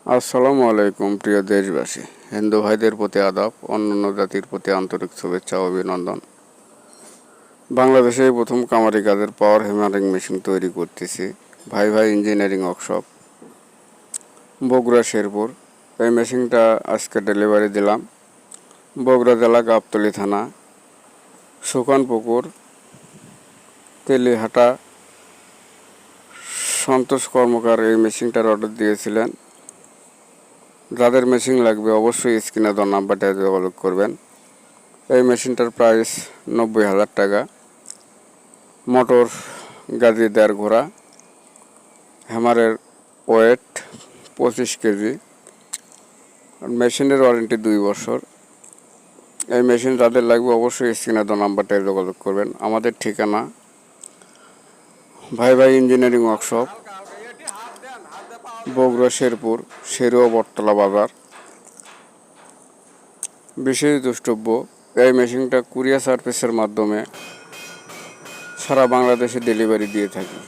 আসসালামু আলাইকুম প্রিয় দেশবাসী, হিন্দু ভাইদের প্রতি আদাব, অন্যান্য জাতির প্রতি আন্তরিক শুভেচ্ছা ও অভিনন্দন। বাংলাদেশে এই প্রথম কামারি কাজের পাওয়ার হ্যামারিং মেশিন তৈরি করতেছি ভাই ভাই ইঞ্জিনিয়ারিং ওয়ার্কশপ, বগুড়া শেরপুর। এই মেশিনটা আজকে ডেলিভারি দিলাম বগুড়া জেলা গাবতলী থানা সুকানপুকুর তেলিহাটা। সন্তোষ কর্মকার এই মেশিনটার অর্ডার দিয়েছিলেন। যাদের মেশিন লাগবে অবশ্যই স্ক্রিনে দেওয়া নাম্বারটায় যোগাযোগ করবেন। এই মেশিনটার প্রাইস 90,000 টাকা। মোটর গাজি 1.5 ঘোড়া, হ্যামারের ওয়েট 25 কেজি, মেশিনের ওয়ারেন্টি 2 বছর। এই মেশিন যাদের লাগবে অবশ্যই স্ক্রিনে দেওয়া নাম্বারটায় যোগাযোগ করবেন। আমাদের ঠিকানা ভাই ভাই ইঞ্জিনিয়ারিং ওয়ার্কশপ, বগুড়া শেরপুর, শেরুয়া বটতলা বাজার। বিশেষ দ্রষ্টব্য, এই মেশিনটা কুরিয়ার সার্ভিসের মাধ্যমে সারা বাংলাদেশে ডেলিভারি দিয়ে থাকি।